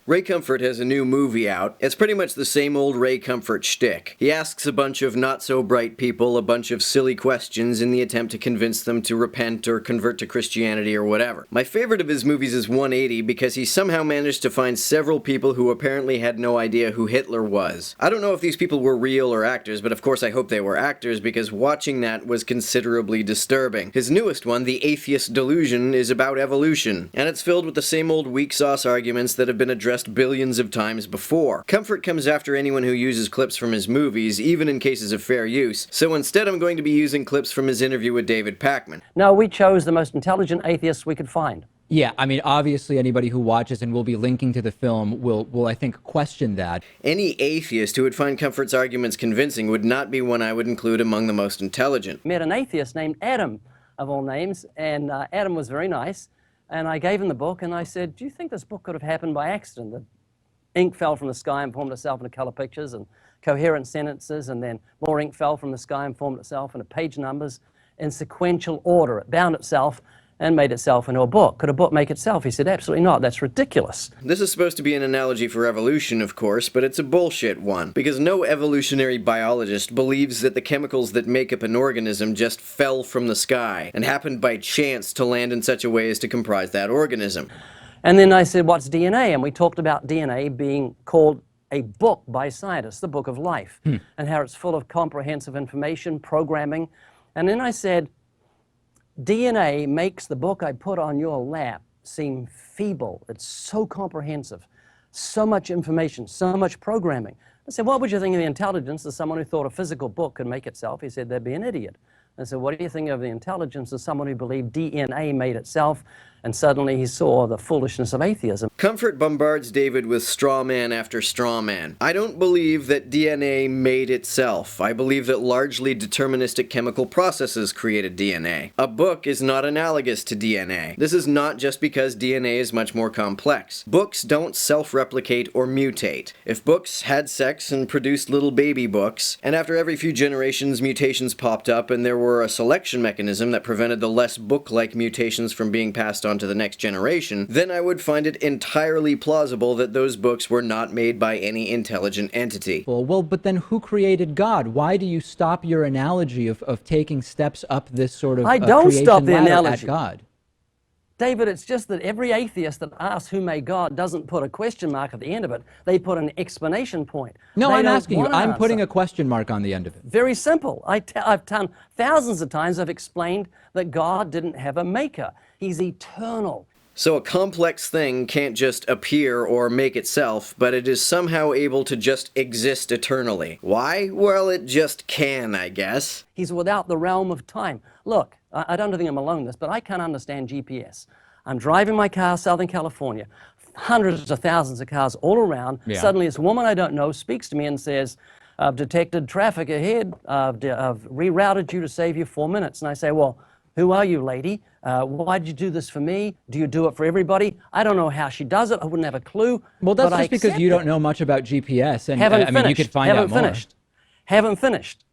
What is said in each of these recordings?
Ray Comfort has a new movie out. It's pretty much the same old Ray Comfort shtick. He asks a bunch of not-so-bright people a bunch of silly questions in the attempt to convince them to repent or convert to Christianity or whatever. My favorite of his movies is 180 because he somehow managed to find several people who apparently had no idea who Hitler was. I don't know if these people were real or actors, but of course I hope they were actors because watching that was considerably disturbing. His newest one, The Atheist Delusion, is about evolution, and it's filled with the same old weak sauce arguments that have been addressed billions of times before. Comfort comes after anyone who uses clips from his movies, even in cases of fair use, so instead I'm going to be using clips from his interview with David Pakman. No, we chose the most intelligent atheists we could find. Yeah, I mean, obviously anybody who watches and will be linking to the film will I think, question that. Any atheist who would find Comfort's arguments convincing would not be one I would include among the most intelligent. Met an atheist named Adam, of all names, and Adam was very nice, and I gave him the book, and I said, do you think this book could have happened by accident? The ink fell from the sky and formed itself into color pictures and coherent sentences, and then more ink fell from the sky and formed itself into page numbers in sequential order. It bound itself and made itself into a book. Could a book make itself? He said, absolutely not. That's ridiculous. This is supposed to be an analogy for evolution, of course, but it's a bullshit one, because no evolutionary biologist believes that the chemicals that make up an organism just fell from the sky and happened by chance to land in such a way as to comprise that organism. And then I said, what's DNA? And we talked about DNA being called a book by scientists, the book of life, and how it's full of comprehensive information, programming. And then I said, DNA makes the book I put on your lap seem feeble. It's so comprehensive, so much information, so much programming. I said, what would you think of the intelligence of someone who thought a physical book could make itself? He said, they'd be an idiot. I said, what do you think of the intelligence of someone who believed DNA made itself? And suddenly he saw the foolishness of atheism. Comfort bombards David with straw man after straw man. I don't believe that DNA made itself. I believe that largely deterministic chemical processes created DNA. A book is not analogous to DNA. This is not just because DNA is much more complex. Books don't self-replicate or mutate. If books had sex and produced little baby books, and after every few generations mutations popped up and there were a selection mechanism that prevented the less book-like mutations from being passed on to the next generation, then I would find it entirely plausible that those books were not made by any intelligent entity. Well, but then who created God? Why do you stop your analogy of taking steps up this sort of I don't creation stop the ladder analogy. at God? David, it's just that every atheist that asks who made God doesn't put a question mark at the end of it. They put an explanation point. No, They I'm don't asking you. want an I'm putting answer. a question mark on the end of it. Very simple. I've done thousands of times, I've explained that God didn't have a maker. He's eternal. So a complex thing can't just appear or make itself, but it is somehow able to just exist eternally. Why? Well, it just can, I guess. He's without the realm of time. Look, I don't think I'm alone in this, but I can't understand GPS. I'm driving my car, Southern California, hundreds of thousands of cars all around. Yeah. Suddenly this woman I don't know speaks to me and says, I've detected traffic ahead. I've rerouted you to save you 4 minutes. And I say, well, who are you, lady? Why did you do this for me? Do you do it for everybody? I don't know how she does it. I wouldn't have a clue. Well, that's but I just because accept you it. don't know much about GPS, and Haven't I mean, you could find Haven't out more. finished. Haven't finished.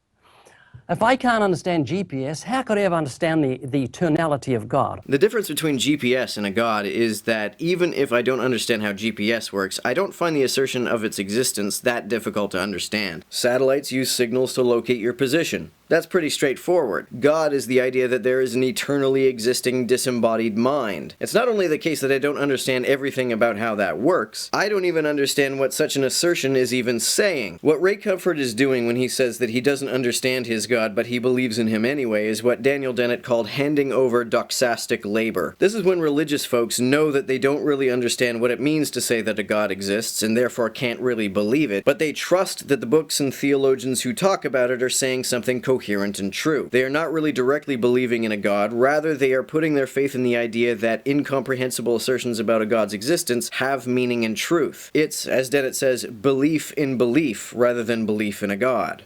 If I can't understand GPS, how could I ever understand the eternality of God? The difference between GPS and a god is that even if I don't understand how GPS works, I don't find the assertion of its existence that difficult to understand. Satellites use signals to locate your position. That's pretty straightforward. God is the idea that there is an eternally existing disembodied mind. It's not only the case that I don't understand everything about how that works, I don't even understand what such an assertion is even saying. What Ray Comfort is doing when he says that he doesn't understand his God but he believes in him anyway is what Daniel Dennett called handing over doxastic labor. This is when religious folks know that they don't really understand what it means to say that a God exists and therefore can't really believe it, but they trust that the books and theologians who talk about it are saying something coherent and true. They are not really directly believing in a God, rather they are putting their faith in the idea that incomprehensible assertions about a God's existence have meaning and truth. It's, as Dennett says, belief in belief rather than belief in a God.